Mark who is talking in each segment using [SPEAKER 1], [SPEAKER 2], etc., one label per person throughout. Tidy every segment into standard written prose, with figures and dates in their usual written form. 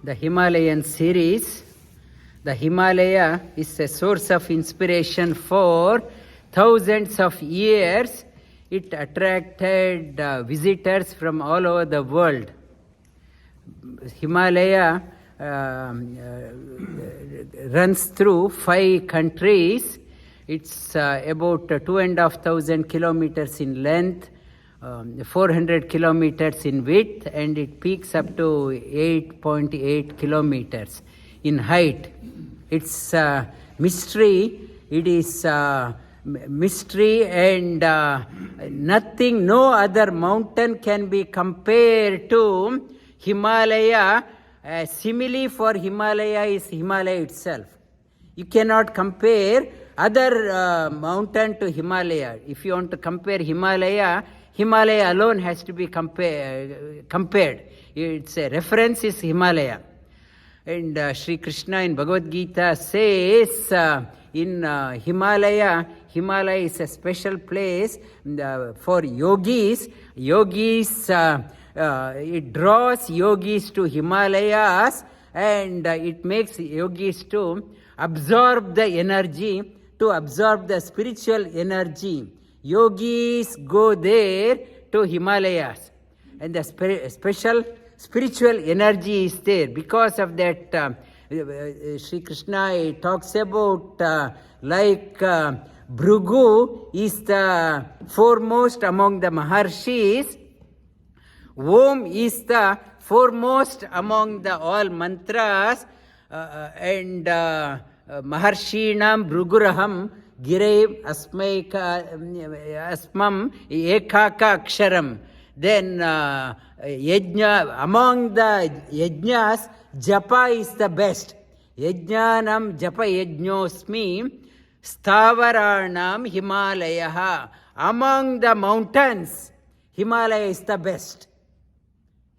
[SPEAKER 1] the Himalayan series. The Himalaya is a source of inspiration for thousands of years. It attracted visitors from all over the world. Himalaya runs through 5 countries. It's about 2,500 kilometers in length, 400 kilometers in width, and it peaks up to 8.8 kilometers in height. It's mystery. It is mystery, and nothing, no other mountain can be compared to Himalaya. Simile for Himalaya is Himalaya itself. You cannot compare other mountain to Himalaya. If you want to compare Himalaya, Himalaya alone has to be compared. Its a reference is Himalaya. And Shri Krishna in Bhagavad Gita says in Himalaya is a special place for yogis. It draws yogis to Himalayas, and it makes yogis to absorb the energy, to absorb the spiritual energy. Yogis go there to Himalayas, and the special spiritual energy is there. Because of that, Shri Krishna talks about Bhrigu is the foremost among the maharshis. Om is the foremost among the all mantras, and maharshinam, bhrigur, giram, asmyekam, aksharam. Then among the yajnas, japa is the best. Yajnanam, japa-yajno, sthavaranam, himalayah. Among the mountains, Himalaya is the best.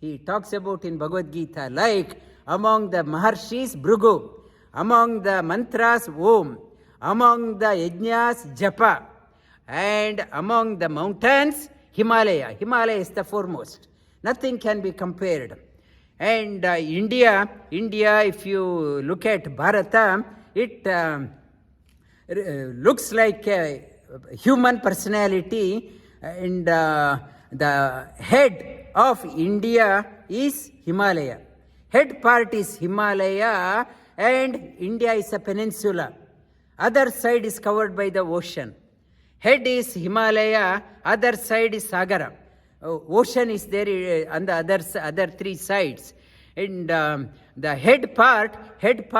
[SPEAKER 1] He talks about in Bhagavad Gita, like among the maharshis, Bhrigu, among the mantras, Om, among the yajnas, japa, and among the mountains, Himalaya. Himalaya is the foremost. Nothing can be compared. And India, if you look at Bharata, it looks like a human personality, and the head of India is Himalaya. Head part is Himalaya, and India is a peninsula. Other side is covered by the ocean. Head is Himalaya, other side is Sagara. Ocean is there on the other 3 sides. And the head part, it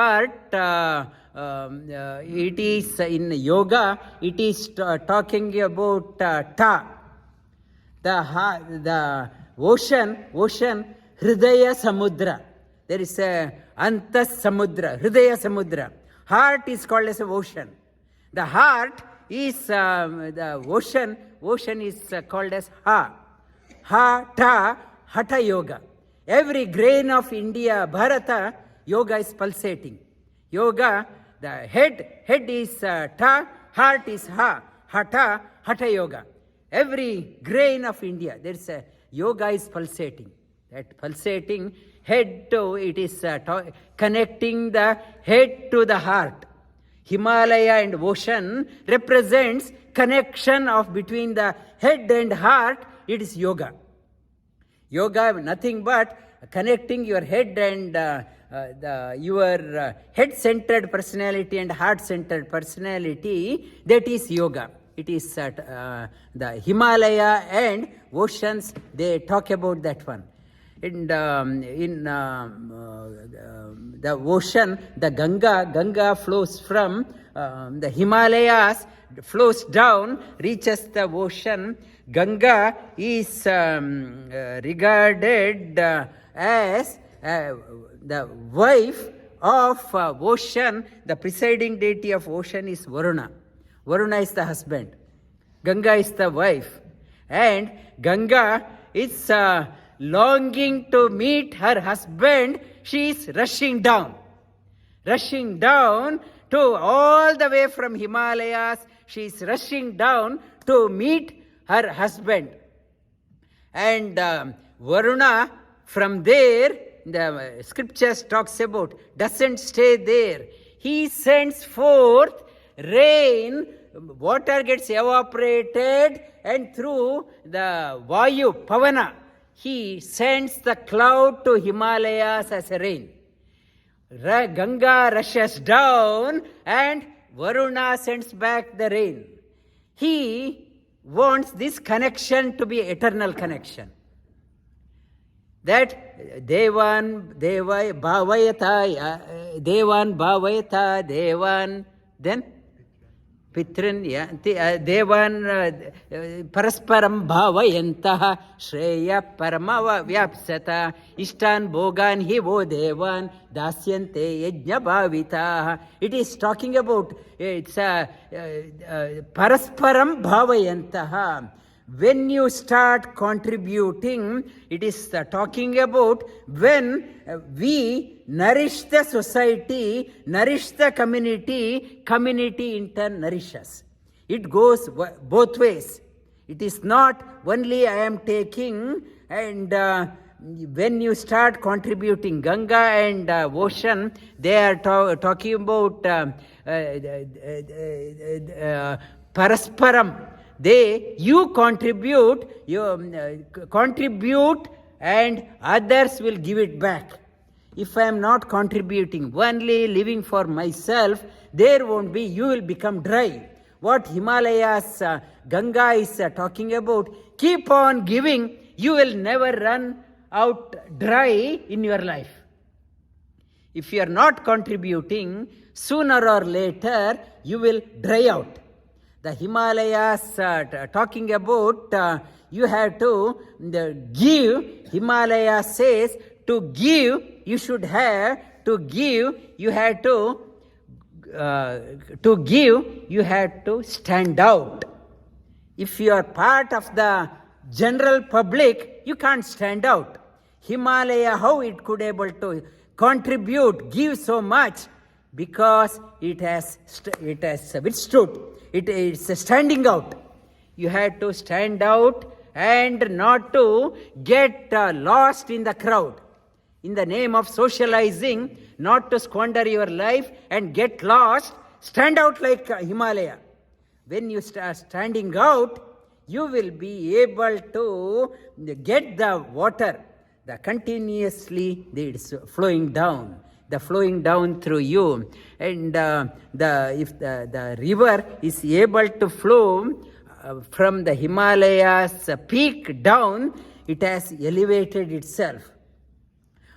[SPEAKER 1] is in yoga, it is talking about ta. The ocean, Hridaya Samudra. There is a Antas Samudra, Hridaya Samudra. Heart is called as a ocean. The heart is the ocean. Ocean is called as Ha. Hatha Yoga. Every grain of India, Bharata, yoga is pulsating. Yoga, the head is Ta, heart is Ha. Hatha Yoga. Every grain of India, there is a yoga is pulsating. That pulsating head to, it is connecting the head to the heart. Himalaya and ocean represents connection of between the head and heart. It is yoga. Yoga, nothing but connecting your head and your head-centered personality and heart-centered personality. That is yoga. It is the Himalaya and oceans, they talk about that one. And in the ocean, the Ganga flows from the Himalayas, flows down, reaches the ocean. Ganga is regarded as the wife of ocean. The presiding deity of ocean is Varuna. Varuna is the husband. Ganga is the wife. And Ganga is longing to meet her husband. She is rushing down to all the way from Himalayas. She is rushing down to meet her husband. And Varuna, from there, the scriptures talks about, doesn't stay there. He sends forth rain, water gets evaporated, and through the Vayu, Pavana, he sends the cloud to Himalayas as a rain. Ganga rushes down and Varuna sends back the rain. He wants this connection to be eternal connection. That Devan Bhavayata, Devan, then Pitrin, Devan Parasparam Bhavayantaha Shreya Paramava Vyapsata Ishtan Bogan Hivo Devan Dasyante Yajna Bhavitaha. It is talking about, it's Parasparam Bhavayantaha. When you start contributing, it is talking about when we nourish the society, nourish the community, community in turn nourishes. It goes both ways. It is not only I am taking, and when you start contributing, Ganga and ocean, they are talking about Parasparam. You contribute, contribute, and others will give it back. If I am not contributing, only living for myself, there won't be, you will become dry. What Himalayas, Ganga is talking about, keep on giving, you will never run out dry in your life. If you are not contributing, sooner or later, you will dry out. The Himalayas talking about you have to give. Himalaya says to give you should have, to give you have to give you have to stand out. If you are part of the general public, you can't stand out. Himalaya, how it could able to contribute, give so much? Because it has withstood. It is standing out. You have to stand out and not to get lost in the crowd. In the name of socializing, not to squander your life and get lost, stand out like Himalaya. When you start standing out, you will be able to get the water. The continuously it's flowing down. The flowing down through you, and if the river is able to flow from the Himalayas peak down, it has elevated itself.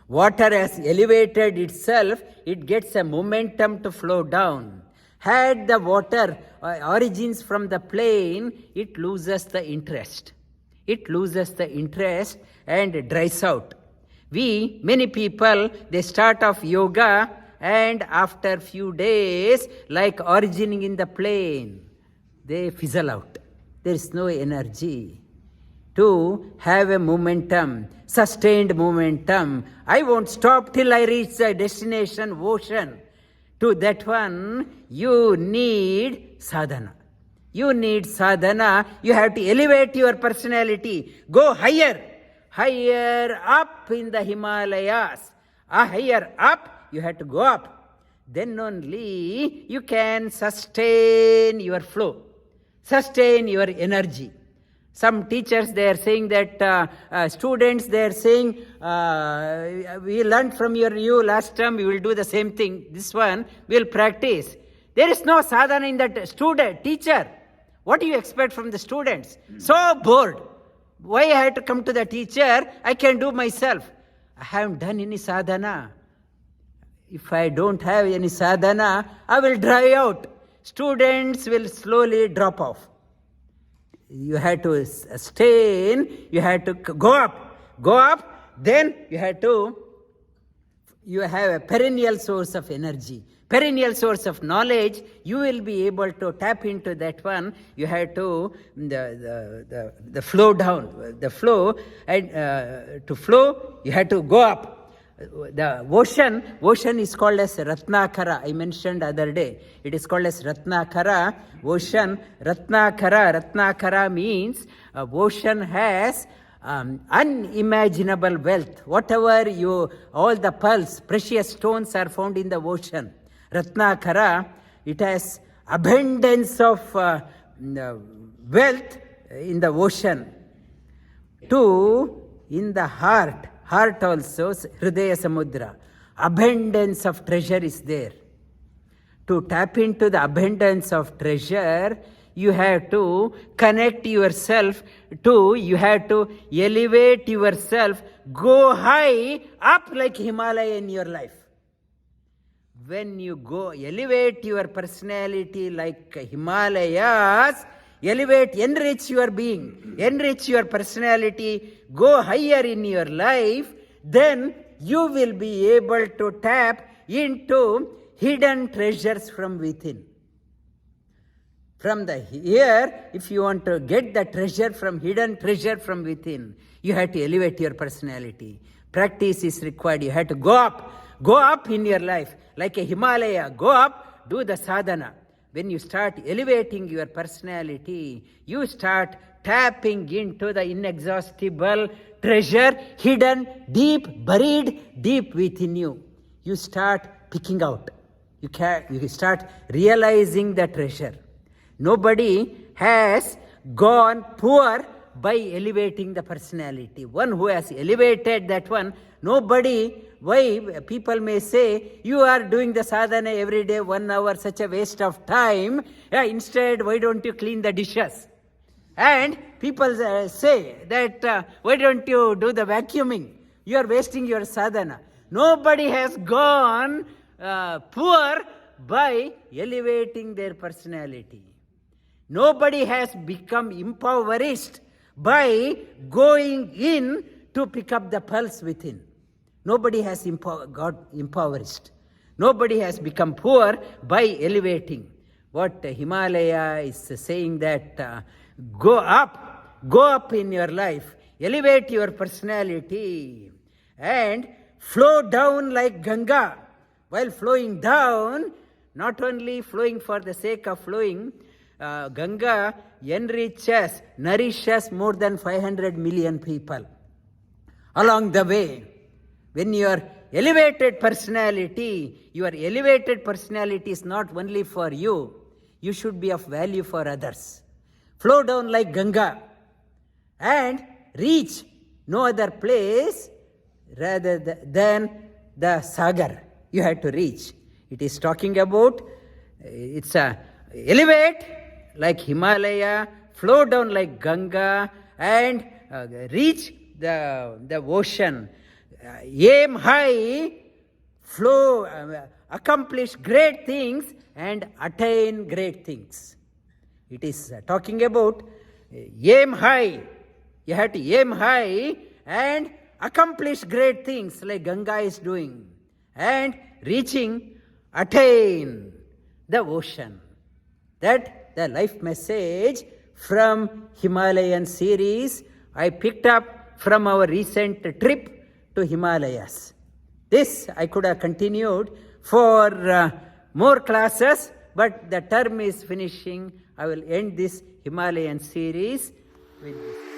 [SPEAKER 1] Water has elevated itself, it gets a momentum to flow down. Had the water origins from the plain, it loses the interest. It loses the interest and dries out. Many people, they start off yoga and after few days, like origining in the plain, they fizzle out. There is no energy to have a momentum, sustained momentum. I won't stop till I reach the destination, ocean. To that one, you need sadhana. You need sadhana. You have to elevate your personality. Go higher. Higher up in the Himalayas. Higher up, you have to go up. Then only you can sustain your flow, sustain your energy. Some teachers, they are saying that, students, they are saying, we learned from you last time, we will do the same thing. This one, we will practice. There is no sadhana in that teacher. What do you expect from the students? So bored. Why I have to come to the teacher? I can do myself. I haven't done any sadhana. If I don't have any sadhana, I will dry out. Students will slowly drop off. You have to sustain, you have to go up, then you have a perennial source of energy, perennial source of knowledge. You will be able to tap into that one. You have to the flow down, the flow, and to flow you have to go up. The ocean is called as Ratnakara. I mentioned other day. It is called as Ratnakara. Ocean, Ratnakara means ocean has unimaginable wealth. Whatever all the pearls, precious stones are found in the ocean. Ratnakara, it has abundance of wealth in the ocean. Two, in the heart also, Hridaya Samudra, abundance of treasure is there. To tap into the abundance of treasure, you have to connect yourself you have to elevate yourself, go high up like Himalaya in your life. When you go elevate your personality like Himalayas, enrich your being, enrich your personality, go higher in your life, then you will be able to tap into hidden treasures from within. From here, if you want to get the treasure from hidden treasure from within, you have to elevate your personality. Practice is required. You have to go up in your life like a Himalaya. Go up, do the sadhana. When you start elevating your personality, you start tapping into the inexhaustible treasure hidden deep, buried deep within you. You start picking out. You start realizing the treasure. Nobody has gone poor by elevating the personality. One who has elevated that one, why people may say, you are doing the sadhana every day, 1 hour, such a waste of time. Instead, why don't you clean the dishes? And people say that, why don't you do the vacuuming? You are wasting your sadhana. Nobody has gone poor by elevating their personality. Nobody has become impoverished by going in to pick up the pulse within. Nobody has got impoverished. Nobody has become poor by elevating. What Himalaya is saying that go up in your life, elevate your personality and flow down like Ganga. While flowing down, not only flowing for the sake of flowing, Ganga enriches, nourishes more than 500 million people. Along the way, when your elevated personality is not only for you, you should be of value for others. Flow down like Ganga and reach no other place rather than the Sagar. You have to reach. It is talking about, elevate like Himalaya, flow down like Ganga, and reach the ocean. Aim high, flow, accomplish great things, and attain great things. It is talking about aim high. You have to aim high and accomplish great things like Ganga is doing. And attain the ocean. That the life message from Himalayan series I picked up from our recent trip to Himalayas. This I could have continued for more classes, but the term is finishing. I will end this Himalayan series with this.